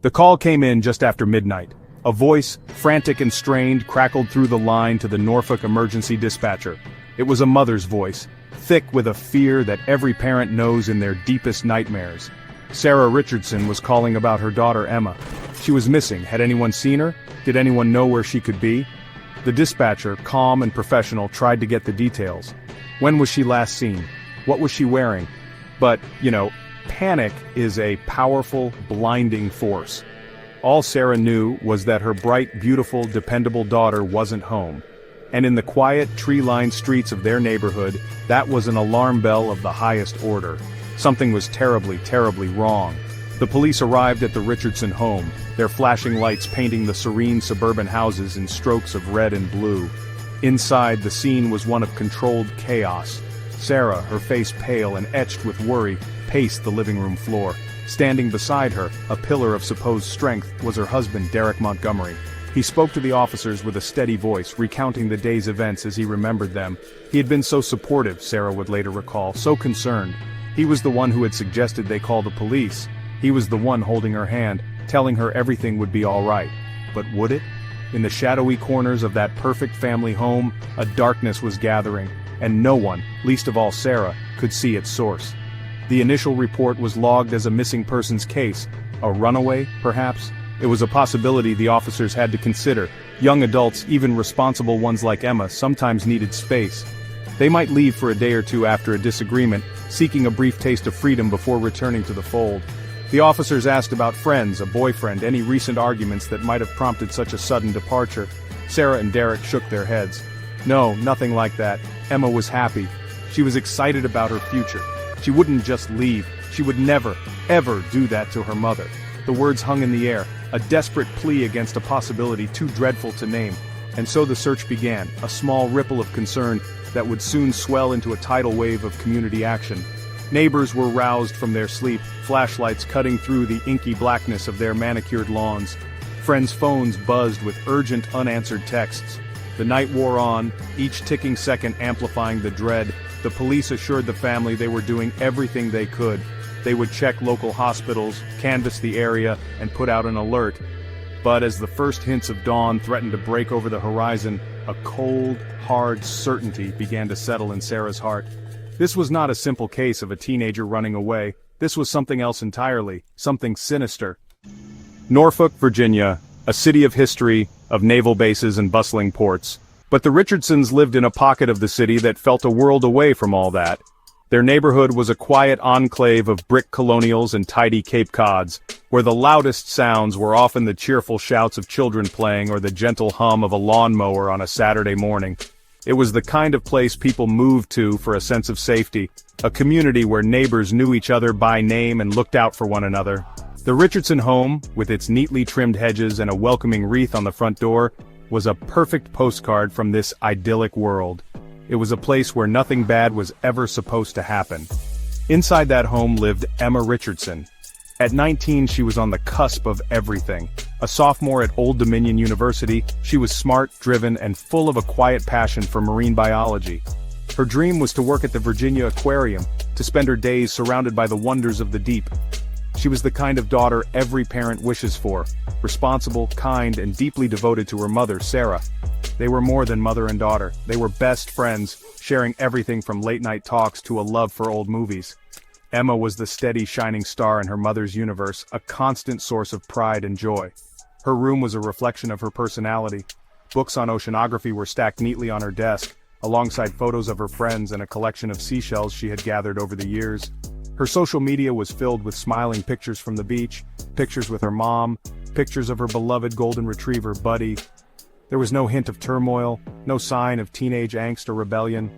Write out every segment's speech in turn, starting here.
The call came in just after midnight. A voice, frantic and strained, crackled through the line to the Norfolk emergency dispatcher. It was a mother's voice, thick with a fear that every parent knows in their deepest nightmares. Sarah Richardson was calling about her daughter Emma. She was missing. Had anyone seen her? Did anyone know where she could be? The dispatcher, calm and professional, tried to get the details. When was she last seen? What was she wearing? But, panic is a powerful, blinding force. All Sarah knew was that her bright, beautiful, dependable daughter wasn't home. And in the quiet, tree-lined streets of their neighborhood, that was an alarm bell of the highest order. Something was terribly, terribly wrong. The police arrived at the Richardson home, their flashing lights painting the serene suburban houses in strokes of red and blue. Inside, the scene was one of controlled chaos. Sarah, her face pale and etched with worry, paced the living room floor. Standing beside her, a pillar of supposed strength, was her husband, Derek Montgomery. He spoke to the officers with a steady voice, recounting the day's events as he remembered them. He had been so supportive, Sarah would later recall, so concerned. He was the one who had suggested they call the police. He was the one holding her hand, telling her everything would be all right. But would it? In the shadowy corners of that perfect family home, a darkness was gathering, and no one, least of all Sarah, could see its source. The initial report was logged as a missing persons case. A runaway, perhaps? It was a possibility the officers had to consider. Young adults, even responsible ones like Emma, sometimes needed space. They might leave for a day or two after a disagreement, seeking a brief taste of freedom before returning to the fold. The officers asked about friends, a boyfriend, any recent arguments that might have prompted such a sudden departure. Sarah and Derek shook their heads. No, nothing like that. Emma was happy. She was excited about her future. She wouldn't just leave. She would never, ever do that to her mother. The words hung in the air, a desperate plea against a possibility too dreadful to name. And so the search began, a small ripple of concern that would soon swell into a tidal wave of community action. Neighbors were roused from their sleep, flashlights cutting through the inky blackness of their manicured lawns. Friends' phones buzzed with urgent unanswered texts. The night wore on, each ticking second amplifying the dread. The police assured the family they were doing everything they could. They would check local hospitals, canvass the area, and put out an alert. But as the first hints of dawn threatened to break over the horizon, a cold, hard certainty began to settle in Sarah's heart. This was not a simple case of a teenager running away. This was something else entirely, something sinister. Norfolk, Virginia, a city of history, of naval bases and bustling ports. But the Richardsons lived in a pocket of the city that felt a world away from all that. Their neighborhood was a quiet enclave of brick colonials and tidy Cape Cods, where the loudest sounds were often the cheerful shouts of children playing or the gentle hum of a lawnmower on a Saturday morning. It was the kind of place people moved to for a sense of safety, a community where neighbors knew each other by name and looked out for one another. The Richardson home, with its neatly trimmed hedges and a welcoming wreath on the front door, was a perfect postcard from this idyllic world. It was a place where nothing bad was ever supposed to happen. Inside that home lived Emma Richardson. At 19, she was on the cusp of everything. A sophomore at Old Dominion University, she was smart, driven, and full of a quiet passion for marine biology. Her dream was to work at the Virginia Aquarium, to spend her days surrounded by the wonders of the deep. She was the kind of daughter every parent wishes for, responsible, kind, and deeply devoted to her mother, Sarah. They were more than mother and daughter. They were best friends, sharing everything from late-night talks to a love for old movies. Emma was the steady, shining star in her mother's universe, a constant source of pride and joy. Her room was a reflection of her personality. Books on oceanography were stacked neatly on her desk, alongside photos of her friends and a collection of seashells she had gathered over the years. Her social media was filled with smiling pictures from the beach, pictures with her mom, pictures of her beloved golden retriever, Buddy. There was no hint of turmoil, no sign of teenage angst or rebellion.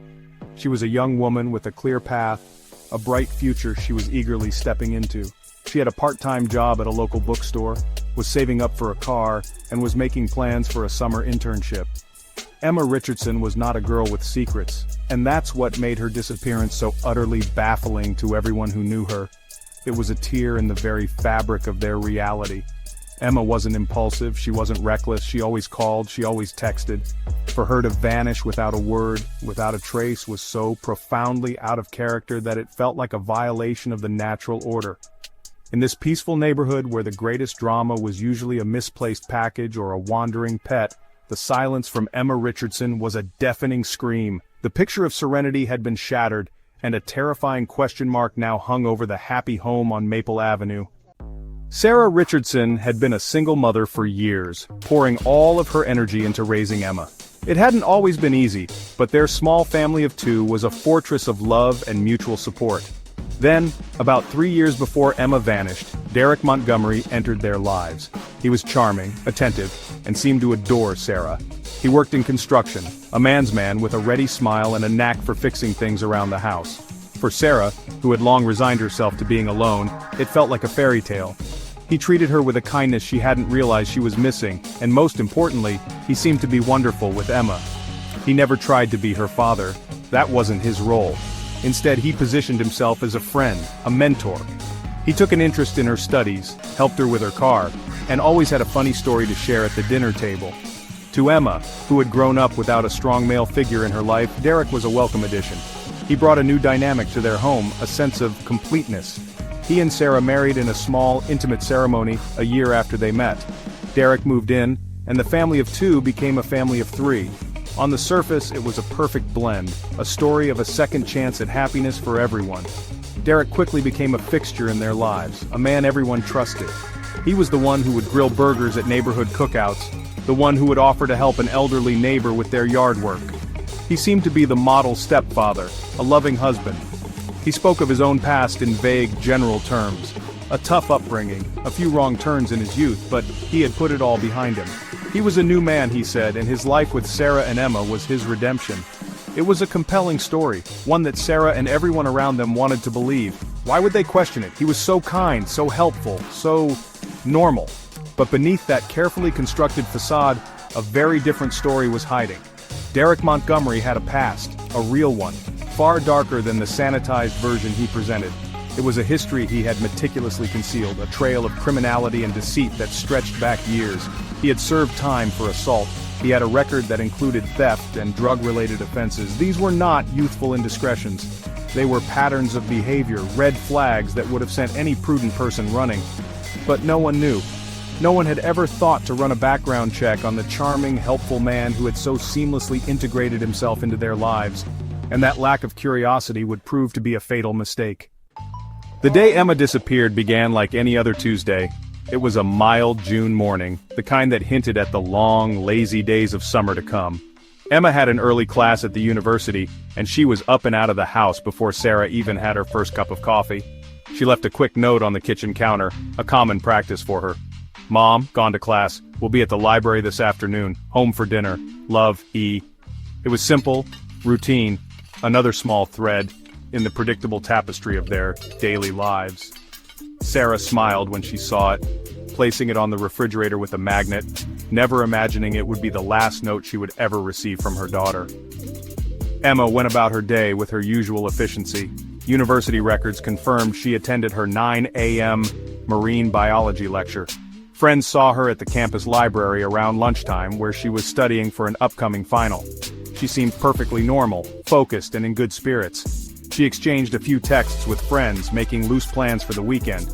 She was a young woman with a clear path, a bright future she was eagerly stepping into. She had a part-time job at a local bookstore, was saving up for a car, and was making plans for a summer internship. Emma Richardson was not a girl with secrets, and that's what made her disappearance so utterly baffling to everyone who knew her. It was a tear in the very fabric of their reality. Emma wasn't impulsive, she wasn't reckless, she always called, she always texted. For her to vanish without a word, without a trace, was so profoundly out of character that it felt like a violation of the natural order. In this peaceful neighborhood where the greatest drama was usually a misplaced package or a wandering pet, the silence from Emma Richardson was a deafening scream. The picture of serenity had been shattered, and a terrifying question mark now hung over the happy home on Maple Avenue. Sarah Richardson had been a single mother for years, pouring all of her energy into raising Emma. It hadn't always been easy, but their small family of two was a fortress of love and mutual support. Then, about 3 years before Emma vanished, Derek Montgomery entered their lives. He was charming, attentive, and seemed to adore Sarah. He worked in construction, a man's man with a ready smile and a knack for fixing things around the house. For Sarah, who had long resigned herself to being alone, it felt like a fairy tale. He treated her with a kindness she hadn't realized she was missing, and most importantly, he seemed to be wonderful with Emma. He never tried to be her father. That wasn't his role. Instead, he positioned himself as a friend, a mentor. He took an interest in her studies, helped her with her car, and always had a funny story to share at the dinner table. To Emma, who had grown up without a strong male figure in her life, Derek was a welcome addition. He brought a new dynamic to their home, a sense of completeness. He and Sarah married in a small, intimate ceremony a year after they met. Derek moved in, and the family of two became a family of three. On the surface, it was a perfect blend, a story of a second chance at happiness for everyone. Derek quickly became a fixture in their lives, a man everyone trusted. He was the one who would grill burgers at neighborhood cookouts, the one who would offer to help an elderly neighbor with their yard work. He seemed to be the model stepfather, a loving husband. He spoke of his own past in vague, general terms. A tough upbringing, a few wrong turns in his youth, but he had put it all behind him. He was a new man, he said, and his life with Sarah and Emma was his redemption. It was a compelling story, one that Sarah and everyone around them wanted to believe. Why would they question it? He was so kind, so helpful, so normal. But beneath that carefully constructed facade, a very different story was hiding. Derek Montgomery had a past, a real one, far darker than the sanitized version he presented. It was a history he had meticulously concealed, a trail of criminality and deceit that stretched back years. He had served time for assault. He had a record that included theft and drug-related offenses. These were not youthful indiscretions. They were patterns of behavior, red flags that would have sent any prudent person running. But no one knew. No one had ever thought to run a background check on the charming, helpful man who had so seamlessly integrated himself into their lives. And that lack of curiosity would prove to be a fatal mistake. The day Emma disappeared began like any other Tuesday. It was a mild June morning, the kind that hinted at the long, lazy days of summer to come. Emma had an early class at the university, and she was up and out of the house before Sarah even had her first cup of coffee. She left a quick note on the kitchen counter, a common practice for her. "Mom, gone to class, will be at the library this afternoon, home for dinner, love, E." It was simple, routine, another small thread in the predictable tapestry of their daily lives. Sarah smiled when she saw it, placing it on the refrigerator with a magnet, never imagining it would be the last note she would ever receive from her daughter. Emma went about her day with her usual efficiency. University records confirmed she attended her 9 a.m. marine biology lecture. Friends saw her at the campus library around lunchtime where she was studying for an upcoming final. She seemed perfectly normal, focused, and in good spirits. She exchanged a few texts with friends, making loose plans for the weekend.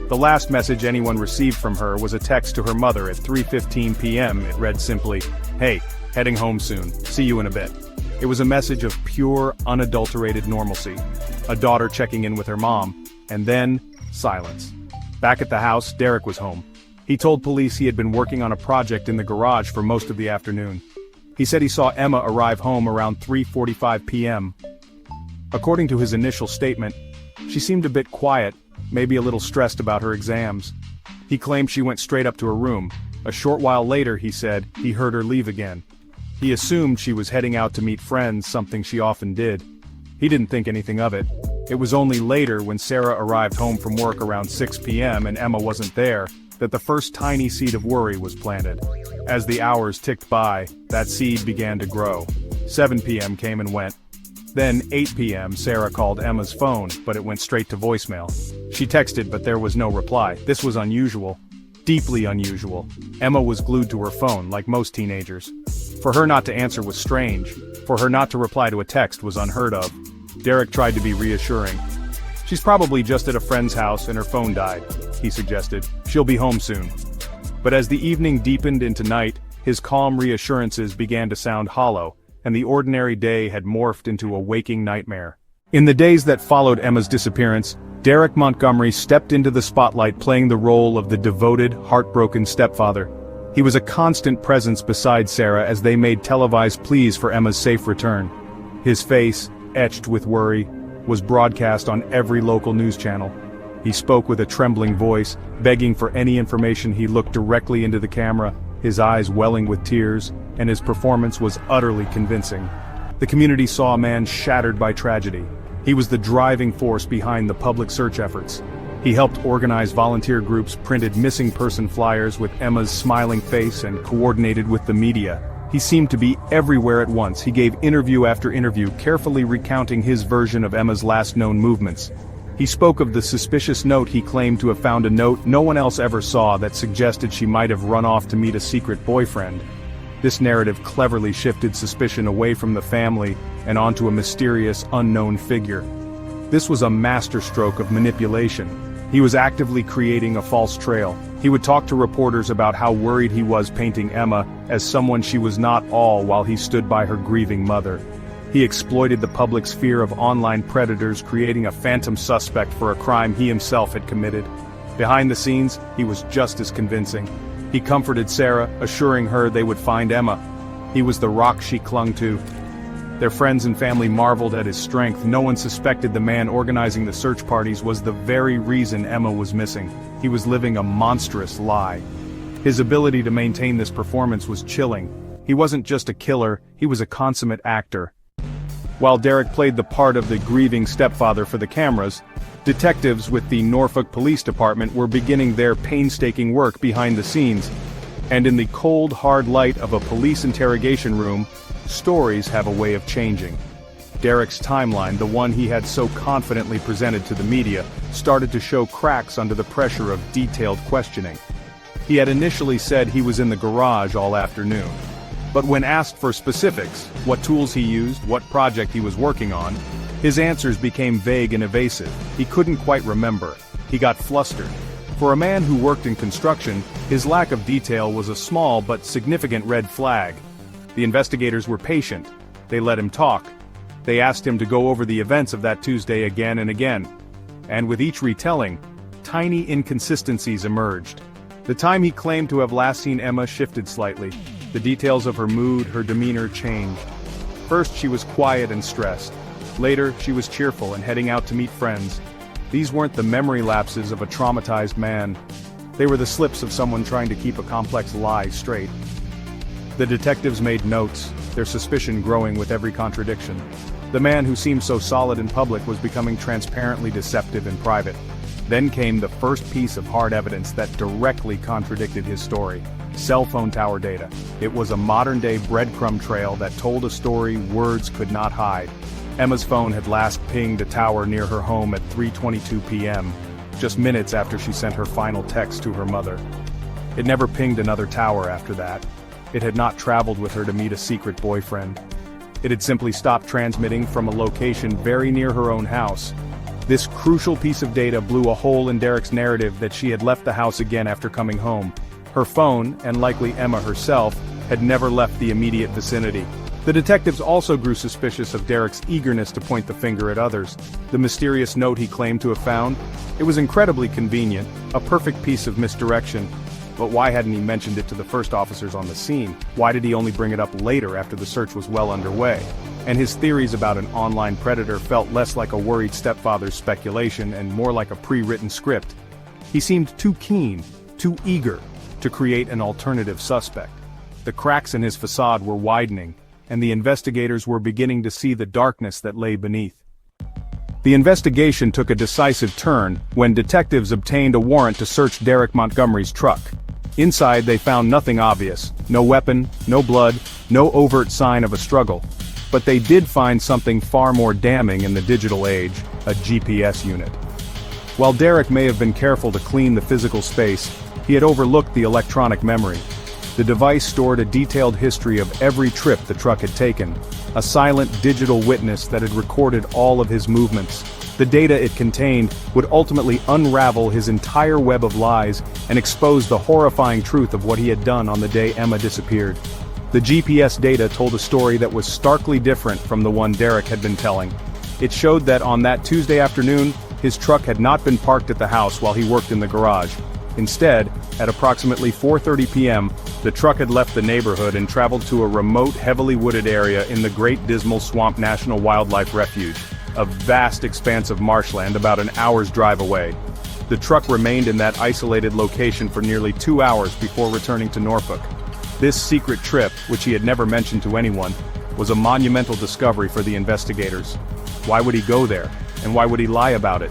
The last message anyone received from her was a text to her mother at 3:15 p.m. It read simply, "Hey, heading home soon, see you in a bit." It was a message of pure, unadulterated normalcy. A daughter checking in with her mom, and then, silence. Back at the house, Derek was home. He told police he had been working on a project in the garage for most of the afternoon. He said he saw Emma arrive home around 3:45 p.m. According to his initial statement, she seemed a bit quiet, maybe a little stressed about her exams. He claimed she went straight up to her room. A short while later, he said, he heard her leave again. He assumed she was heading out to meet friends, something she often did. He didn't think anything of it. It was only later, when Sarah arrived home from work around 6 p.m. and Emma wasn't there, that the first tiny seed of worry was planted. As the hours ticked by, that seed began to grow. 7 p.m. came and went. Then 8 p.m. Sarah called Emma's phone, but it went straight to voicemail. She texted, but there was no reply. This was unusual. Deeply unusual. Emma was glued to her phone, like most teenagers. For her not to answer was strange. For her not to reply to a text was unheard of. Derek tried to be reassuring. "She's probably just at a friend's house and her phone died. he suggested. "She'll be home soon." But as the evening deepened into night, his calm reassurances began to sound hollow, and the ordinary day had morphed into a waking nightmare. In the days that followed Emma's disappearance, Derek Montgomery stepped into the spotlight playing the role of the devoted, heartbroken stepfather. He was a constant presence beside Sarah as they made televised pleas for Emma's safe return. His face, etched with worry, was broadcast on every local news channel. He spoke with a trembling voice, begging for any information. He looked directly into the camera, his eyes welling with tears, and his performance was utterly convincing. The community saw a man shattered by tragedy. He was the driving force behind the public search efforts. He helped organize volunteer groups, printed missing person flyers with Emma's smiling face, and coordinated with the media. He seemed to be everywhere at once. He gave interview after interview, carefully recounting his version of Emma's last known movements. He spoke of the suspicious note he claimed to have found, a note no one else ever saw that suggested she might have run off to meet a secret boyfriend. This narrative cleverly shifted suspicion away from the family and onto a mysterious, unknown figure. This was a masterstroke of manipulation. He was actively creating a false trail. He would talk to reporters about how worried he was, painting Emma as someone she was not, all while he stood by her grieving mother. He exploited the public's fear of online predators, creating a phantom suspect for a crime he himself had committed. Behind the scenes, he was just as convincing. He comforted Sarah, assuring her they would find Emma. He was the rock she clung to. Their friends and family marveled at his strength. No one suspected the man organizing the search parties was the very reason Emma was missing. He was living a monstrous lie. His ability to maintain this performance was chilling. He wasn't just a killer, he was a consummate actor. While Derek played the part of the grieving stepfather for the cameras, detectives with the Norfolk Police Department were beginning their painstaking work behind the scenes. And in the cold, hard light of a police interrogation room, stories have a way of changing. Derek's timeline, the one he had so confidently presented to the media, started to show cracks under the pressure of detailed questioning. He had initially said he was in the garage all afternoon. But when asked for specifics, what tools he used, what project he was working on, his answers became vague and evasive. He couldn't quite remember. He got flustered. For a man who worked in construction, his lack of detail was a small but significant red flag. The investigators were patient. They let him talk. They asked him to go over the events of that Tuesday again and again. And with each retelling, tiny inconsistencies emerged. The time he claimed to have last seen Emma shifted slightly. The details of her mood, her demeanor changed. First she was quiet and stressed. Later she was cheerful and heading out to meet friends. These weren't the memory lapses of a traumatized man. They were the slips of someone trying to keep a complex lie straight. The detectives made notes, their suspicion growing with every contradiction. The man who seemed so solid in public was becoming transparently deceptive in private. Then came the first piece of hard evidence that directly contradicted his story. Cell phone tower data. It was a modern-day breadcrumb trail that told a story words could not hide. Emma's phone had last pinged a tower near her home at 3:22 p.m., just minutes after she sent her final text to her mother. It never pinged another tower after that. It had not traveled with her to meet a secret boyfriend. It had simply stopped transmitting from a location very near her own house. This crucial piece of data blew a hole in Derek's narrative that she had left the house again after coming home. Her phone, and likely Emma herself, had never left the immediate vicinity. The detectives also grew suspicious of Derek's eagerness to point the finger at others. The mysterious note he claimed to have found? It was incredibly convenient, a perfect piece of misdirection. But why hadn't he mentioned it to the first officers on the scene? Why did he only bring it up later after the search was well underway? And his theories about an online predator felt less like a worried stepfather's speculation and more like a pre-written script. He seemed too keen, too eager, to create an alternative suspect. The cracks in his facade were widening, and the investigators were beginning to see the darkness that lay beneath. The investigation took a decisive turn when detectives obtained a warrant to search Derek Montgomery's truck. Inside they found nothing obvious, no weapon, no blood, no overt sign of a struggle. But they did find something far more damning in the digital age, a GPS unit. While Derek may have been careful to clean the physical space, he had overlooked the electronic memory. The device stored a detailed history of every trip the truck had taken, a silent digital witness that had recorded all of his movements. The data it contained would ultimately unravel his entire web of lies and expose the horrifying truth of what he had done on the day Emma disappeared. The GPS data told a story that was starkly different from the one Derek had been telling. It showed that on that Tuesday afternoon, his truck had not been parked at the house while he worked in the garage. Instead, at approximately 4:30 p.m., the truck had left the neighborhood and traveled to a remote, heavily wooded area in the Great Dismal Swamp National Wildlife Refuge, a vast expanse of marshland about an hour's drive away. The truck remained in that isolated location for nearly 2 hours before returning to Norfolk. This secret trip, which he had never mentioned to anyone, was a monumental discovery for the investigators. Why would he go there, and why would he lie about it?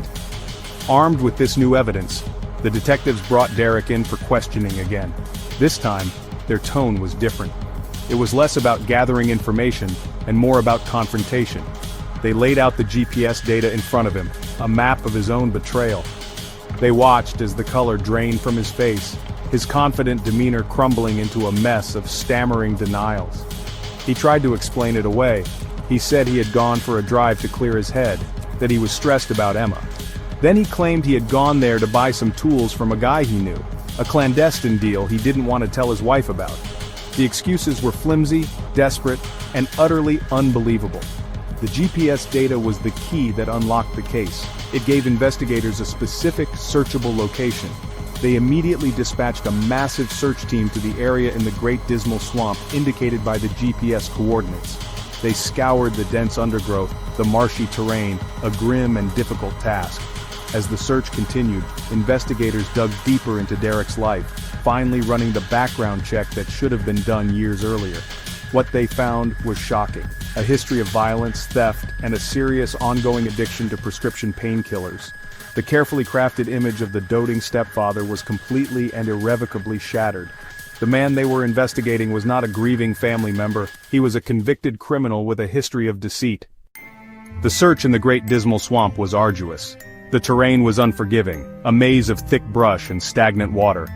Armed with this new evidence, the detectives brought Derek in for questioning again. This time, their tone was different. It was less about gathering information, and more about confrontation. They laid out the GPS data in front of him, a map of his own betrayal. They watched as the color drained from his face, his confident demeanor crumbling into a mess of stammering denials. He tried to explain it away. He said he had gone for a drive to clear his head, that he was stressed about Emma. Then he claimed he had gone there to buy some tools from a guy he knew, a clandestine deal he didn't want to tell his wife about. The excuses were flimsy, desperate, and utterly unbelievable. The GPS data was the key that unlocked the case. It gave investigators a specific, searchable location. They immediately dispatched a massive search team to the area in the Great Dismal Swamp indicated by the GPS coordinates. They scoured the dense undergrowth, the marshy terrain, a grim and difficult task. As the search continued, investigators dug deeper into Derek's life, finally running the background check that should have been done years earlier. What they found was shocking: a history of violence, theft, and a serious ongoing addiction to prescription painkillers. The carefully crafted image of the doting stepfather was completely and irrevocably shattered. The man they were investigating was not a grieving family member, he was a convicted criminal with a history of deceit. The search in the Great Dismal Swamp was arduous. The terrain was unforgiving, a maze of thick brush and stagnant water.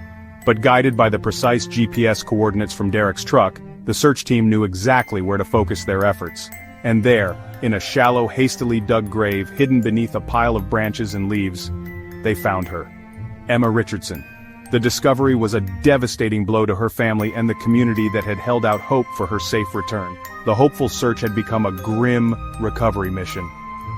But guided by the precise GPS coordinates from Derek's truck, the search team knew exactly where to focus their efforts. And there, in a shallow, hastily dug grave hidden beneath a pile of branches and leaves, they found her. Emma Richardson. The discovery was a devastating blow to her family and the community that had held out hope for her safe return. The hopeful search had become a grim recovery mission.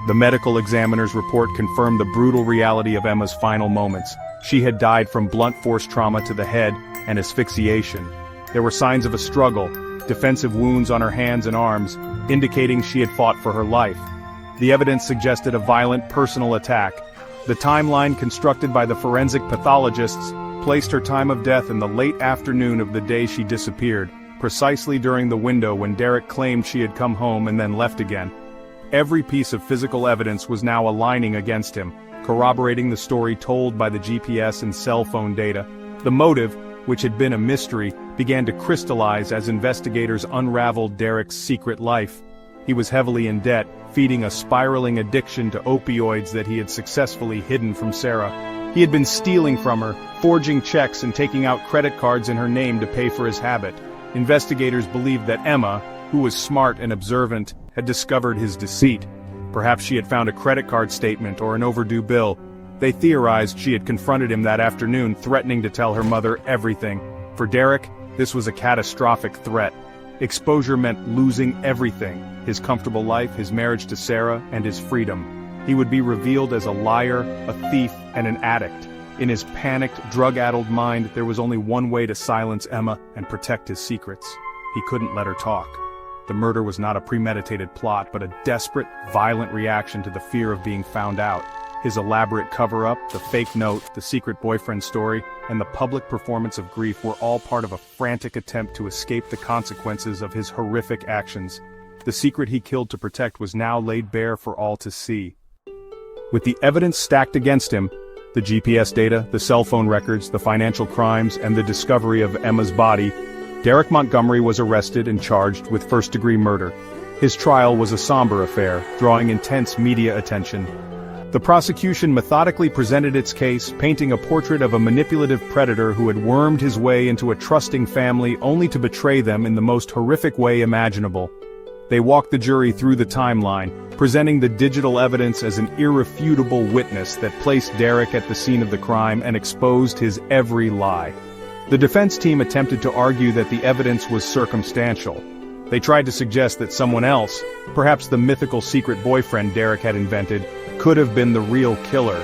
The medical examiner's report confirmed the brutal reality of Emma's final moments. She had died from blunt force trauma to the head and asphyxiation. There were signs of a struggle, defensive wounds on her hands and arms, indicating she had fought for her life. The evidence suggested a violent personal attack. The timeline constructed by the forensic pathologists placed her time of death in the late afternoon of the day she disappeared, precisely during the window when Derek claimed she had come home and then left again. Every piece of physical evidence was now aligning against him, corroborating the story told by the GPS and cell phone data. The motive, which had been a mystery, began to crystallize as investigators unraveled Derek's secret life. He was heavily in debt, feeding a spiraling addiction to opioids that he had successfully hidden from Sarah. He had been stealing from her, forging checks and taking out credit cards in her name to pay for his habit. Investigators believed that Emma, who was smart and observant, had discovered his deceit. Perhaps she had found a credit card statement or an overdue bill. They theorized she had confronted him that afternoon, threatening to tell her mother everything. For Derek, this was a catastrophic threat. Exposure meant losing everything: his comfortable life, his marriage to Sarah, and his freedom. He would be revealed as a liar, a thief, and an addict. In his panicked, drug-addled mind, there was only one way to silence Emma and protect his secrets. He couldn't let her talk. The murder was not a premeditated plot, but a desperate, violent reaction to the fear of being found out. His elaborate cover-up, the fake note, the secret boyfriend story, and the public performance of grief were all part of a frantic attempt to escape the consequences of his horrific actions. The secret he killed to protect was now laid bare for all to see. With the evidence stacked against him, the GPS data, the cell phone records, the financial crimes, and the discovery of Emma's body, Derek Montgomery was arrested and charged with first-degree murder. His trial was a somber affair, drawing intense media attention. The prosecution methodically presented its case, painting a portrait of a manipulative predator who had wormed his way into a trusting family only to betray them in the most horrific way imaginable. They walked the jury through the timeline, presenting the digital evidence as an irrefutable witness that placed Derek at the scene of the crime and exposed his every lie. The defense team attempted to argue that the evidence was circumstantial. They tried to suggest that someone else, perhaps the mythical secret boyfriend Derek had invented, could have been the real killer.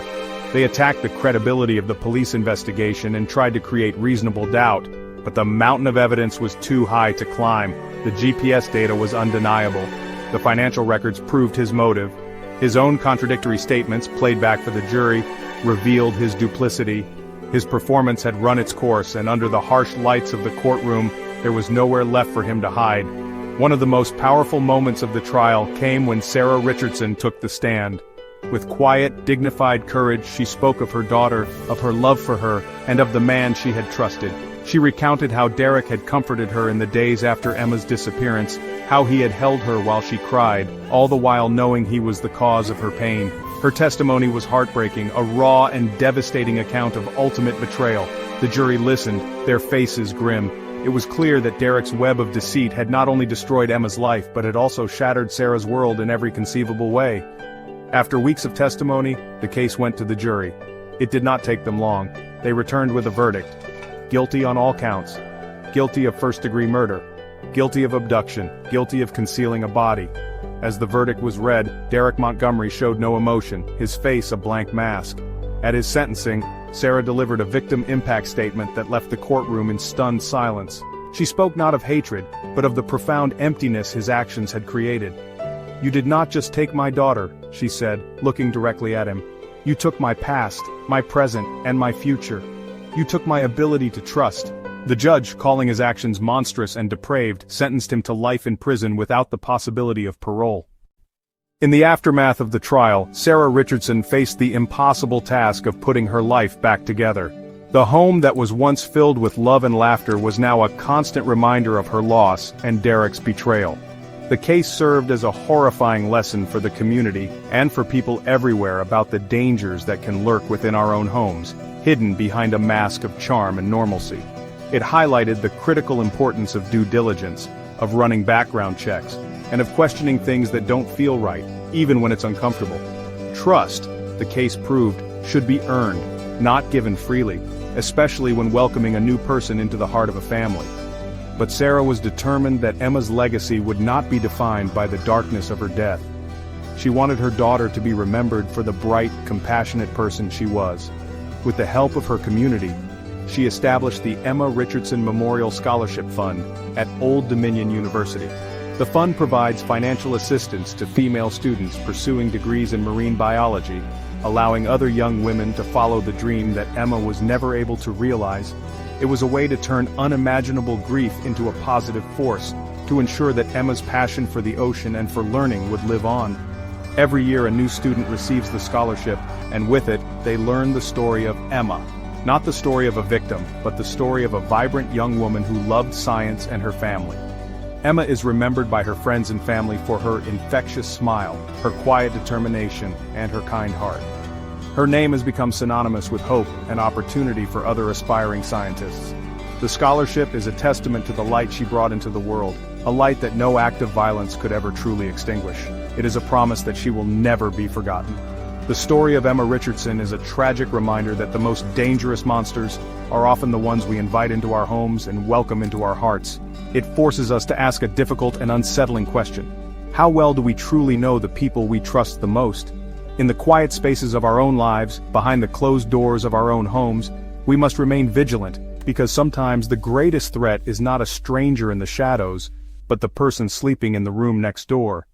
They attacked the credibility of the police investigation and tried to create reasonable doubt, but the mountain of evidence was too high to climb. The GPS data was undeniable. The financial records proved his motive. His own contradictory statements, played back for the jury, revealed his duplicity. His performance had run its course, and under the harsh lights of the courtroom, there was nowhere left for him to hide. One of the most powerful moments of the trial came when Sarah Richardson took the stand. With quiet, dignified courage, she spoke of her daughter, of her love for her, and of the man she had trusted. She recounted how Derek had comforted her in the days after Emma's disappearance, how he had held her while she cried, all the while knowing he was the cause of her pain. Her testimony was heartbreaking, a raw and devastating account of ultimate betrayal. The jury listened, their faces grim. It was clear that Derek's web of deceit had not only destroyed Emma's life but had also shattered Sarah's world in every conceivable way. After weeks of testimony, the case went to the jury. It did not take them long. They returned with a verdict. Guilty on all counts. Guilty of first-degree murder. Guilty of abduction. Guilty of concealing a body. As the verdict was read, Derek Montgomery showed no emotion, his face a blank mask. At his sentencing, Sarah delivered a victim impact statement that left the courtroom in stunned silence. She spoke not of hatred, but of the profound emptiness his actions had created. "You did not just take my daughter," she said, looking directly at him. "You took my past, my present, and my future. You took my ability to trust." The judge, calling his actions monstrous and depraved, sentenced him to life in prison without the possibility of parole. In the aftermath of the trial, Sarah Richardson faced the impossible task of putting her life back together. The home that was once filled with love and laughter was now a constant reminder of her loss and Derek's betrayal. The case served as a horrifying lesson for the community and for people everywhere about the dangers that can lurk within our own homes, hidden behind a mask of charm and normalcy. It highlighted the critical importance of due diligence, of running background checks, and of questioning things that don't feel right, even when it's uncomfortable. Trust, the case proved, should be earned, not given freely, especially when welcoming a new person into the heart of a family. But Sarah was determined that Emma's legacy would not be defined by the darkness of her death. She wanted her daughter to be remembered for the bright, compassionate person she was. With the help of her community, she established the Emma Richardson Memorial Scholarship Fund at Old Dominion University. The fund provides financial assistance to female students pursuing degrees in marine biology, allowing other young women to follow the dream that Emma was never able to realize. It was a way to turn unimaginable grief into a positive force, to ensure that Emma's passion for the ocean and for learning would live on. Every year a new student receives the scholarship, and with it, they learn the story of Emma. Not the story of a victim, but the story of a vibrant young woman who loved science and her family. Emma is remembered by her friends and family for her infectious smile, her quiet determination, and her kind heart. Her name has become synonymous with hope and opportunity for other aspiring scientists. The scholarship is a testament to the light she brought into the world, a light that no act of violence could ever truly extinguish. It is a promise that she will never be forgotten. The story of Emma Richardson is a tragic reminder that the most dangerous monsters are often the ones we invite into our homes and welcome into our hearts. It forces us to ask a difficult and unsettling question. How well do we truly know the people we trust the most? In the quiet spaces of our own lives, behind the closed doors of our own homes, we must remain vigilant, because sometimes the greatest threat is not a stranger in the shadows, but the person sleeping in the room next door.